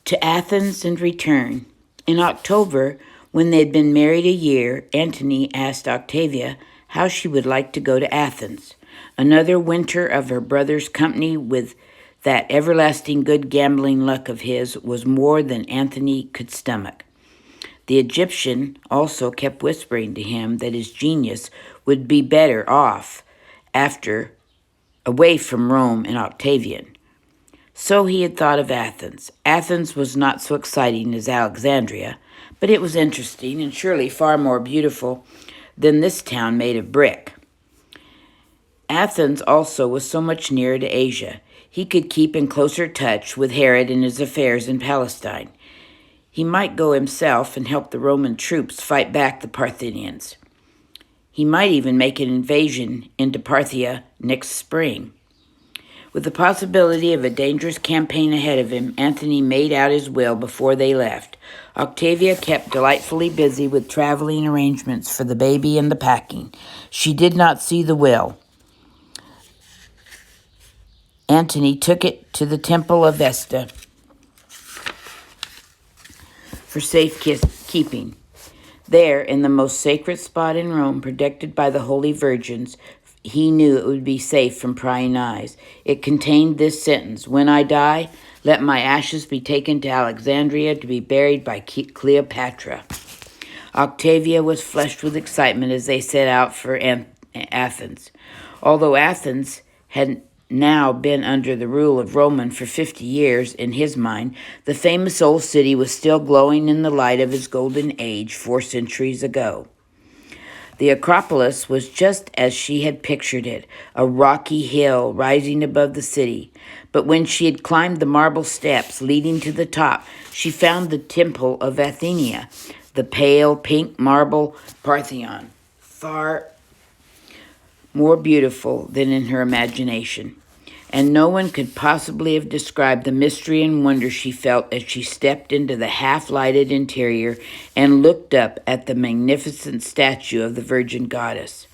To Athens and Return. In October, when they had been married a year, Antony asked Octavia how she would like to go to Athens. Another winter of her brother's company with that everlasting good gambling luck of his was more than Antony could stomach. The Egyptian also kept whispering to him that his genius would be better off after away from Rome and Octavian. So he had thought of Athens. Athens was not so exciting as Alexandria, but it was interesting and surely far more beautiful than this town made of brick. Athens also was so much nearer to Asia. He could keep in closer touch with Herod and his affairs in Palestine. He might go himself and help the Roman troops fight back the Parthians. He might even make an invasion into Parthia next spring. With the possibility of a dangerous campaign ahead of him, Antony made out his will before they left. Octavia kept delightfully busy with traveling arrangements for the baby and the packing. She did not see the will. Antony took it to the temple of Vesta for safekeeping. There, in the most sacred spot in Rome, protected by the holy virgins, he knew it would be safe from prying eyes. It contained this sentence: "When I die, let my ashes be taken to Alexandria to be buried by Cleopatra." Octavia was flushed with excitement as they set out for Athens. Although Athens had now been under the rule of Roman for 50 years, in his mind, the famous old city was still glowing in the light of its golden age 4 centuries ago. The Acropolis was just as she had pictured it, a rocky hill rising above the city. But when she had climbed the marble steps leading to the top, she found the temple of Athena, the pale pink marble Parthenon, far more beautiful than in her imagination. And no one could possibly have described the mystery and wonder she felt as she stepped into the half-lighted interior and looked up at the magnificent statue of the Virgin Goddess.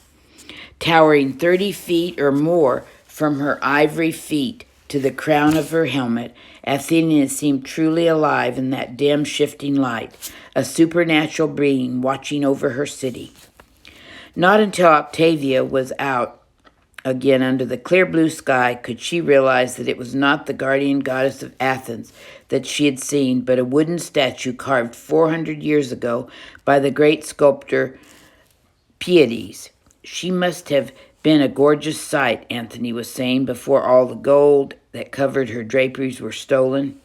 Towering 30 feet or more from her ivory feet to the crown of her helmet, Athena seemed truly alive in that dim, shifting light, a supernatural being watching over her city. Not until Octavia was out again under the clear blue sky could she realize that it was not the guardian goddess of Athens that she had seen, but a wooden statue carved 400 years ago by the great sculptor Pieties. She must have been a gorgeous sight, Antony was saying, before all the gold that covered her draperies were stolen.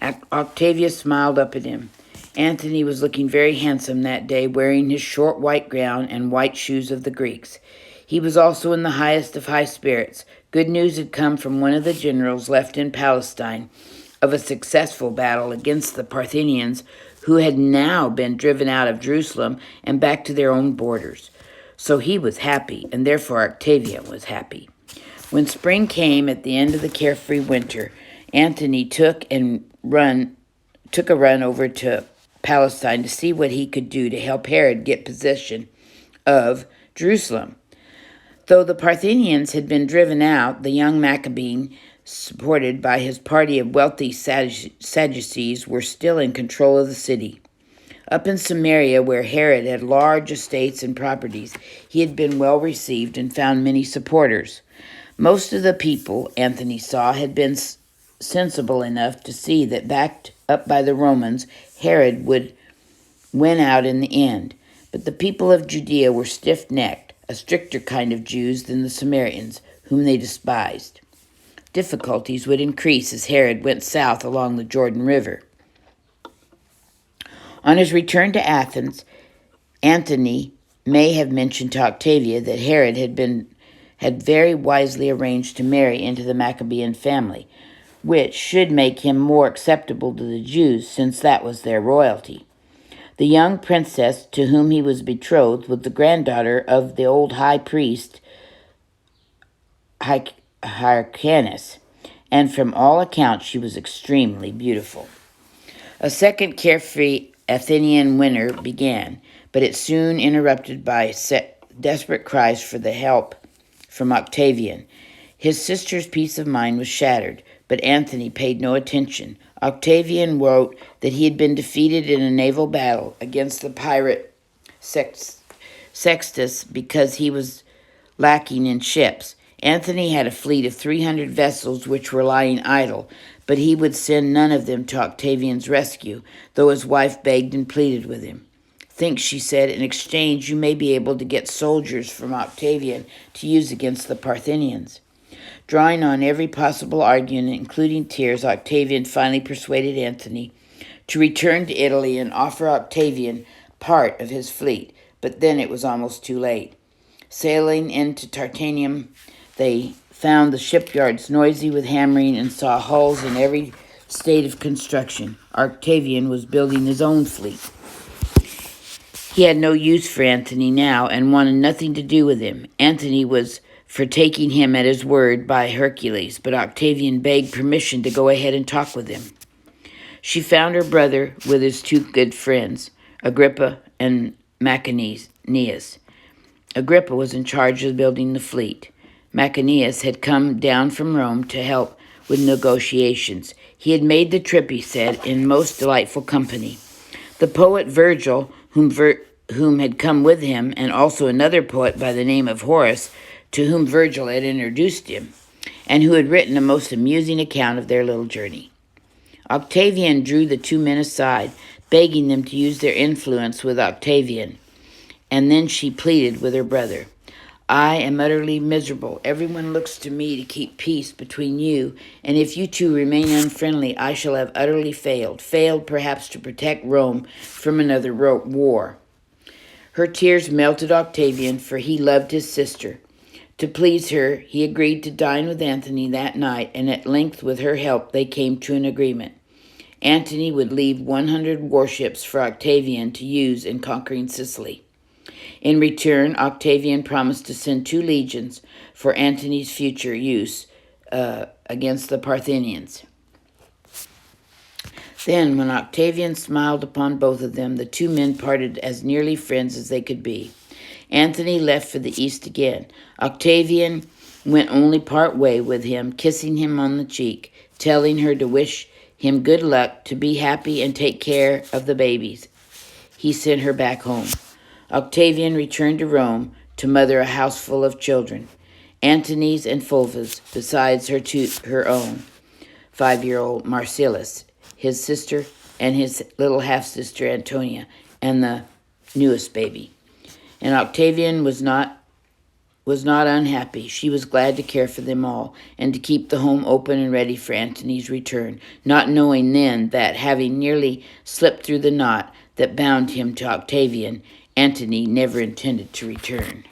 Octavia smiled up at him. Antony was looking very handsome that day, wearing his short white gown and white shoes of the Greeks. He was also in the highest of high spirits. Good news had come from one of the generals left in Palestine of a successful battle against the Parthians, who had now been driven out of Jerusalem and back to their own borders. So he was happy, and therefore Octavia was happy. When spring came at the end of the carefree winter, Antony took a run over to Palestine to see what he could do to help Herod get possession of Jerusalem. Though the Parthians had been driven out, the young Maccabean, supported by his party of wealthy Sadducees, were still in control of the city. Up in Samaria, where Herod had large estates and properties, he had been well received and found many supporters. Most of the people, Antony saw, had been sensible enough to see that, backed up by the Romans, Herod would win out in the end. But the people of Judea were stiff-necked, a stricter kind of Jews than the Samaritans, whom they despised. Difficulties would increase as Herod went south along the Jordan River. On his return to Athens, Antony may have mentioned to Octavia that Herod had very wisely arranged to marry into the Maccabean family, which should make him more acceptable to the Jews, since that was their royalty. The young princess to whom he was betrothed was the granddaughter of the old high priest Hyrcanus, and from all accounts she was extremely beautiful. A second carefree Athenian winter began, but it soon interrupted by desperate cries for the help from Octavian. His sister's peace of mind was shattered, but Antony paid no attention. Octavian wrote that he had been defeated in a naval battle against the pirate Sextus because he was lacking in ships. Antony had a fleet of 300 vessels which were lying idle, but he would send none of them to Octavian's rescue, though his wife begged and pleaded with him. Think, she said, in exchange you may be able to get soldiers from Octavian to use against the Parthians. Drawing on every possible argument, including tears, Octavian finally persuaded Antony to return to Italy and offer Octavian part of his fleet, but then it was almost too late. Sailing into Tartanium, they found the shipyards noisy with hammering and saw hulls in every state of construction. Octavian was building his own fleet. He had no use for Antony now and wanted nothing to do with him. Antony was for taking him at his word by Hercules, but Octavian begged permission to go ahead and talk with him. She found her brother with his two good friends, Agrippa and Machanias. Agrippa was in charge of building the fleet. Machanias had come down from Rome to help with negotiations. He had made the trip, he said, in most delightful company. The poet Virgil, whom had come with him, and also another poet by the name of Horace, to whom Virgil had introduced him, and who had written a most amusing account of their little journey. Octavian drew the two men aside, begging them to use their influence with Octavian, and then she pleaded with her brother. I am utterly miserable. Everyone looks to me to keep peace between you, and if you two remain unfriendly, I shall have utterly failed perhaps to protect Rome from another war. Her tears melted Octavian, for he loved his sister. To please her, he agreed to dine with Antony that night, and at length, with her help, they came to an agreement. Antony would leave 100 warships for Octavian to use in conquering Sicily. In return, Octavian promised to send 2 legions for Antony's future use against the Parthians. Then, when Octavian smiled upon both of them, the 2 men parted as nearly friends as they could be. Antony left for the east again. Octavian went only part way with him, kissing him on the cheek, telling her to wish him good luck, to be happy and take care of the babies. He sent her back home. Octavian returned to Rome to mother a house full of children, Antony's and Fulva's, besides her own 5-year-old Marcellus, his sister, and his little half-sister Antonia, and the newest baby. And Octavian was not unhappy. She was glad to care for them all, and to keep the home open and ready for Antony's return, not knowing then that, having nearly slipped through the knot that bound him to Octavian, Antony never intended to return.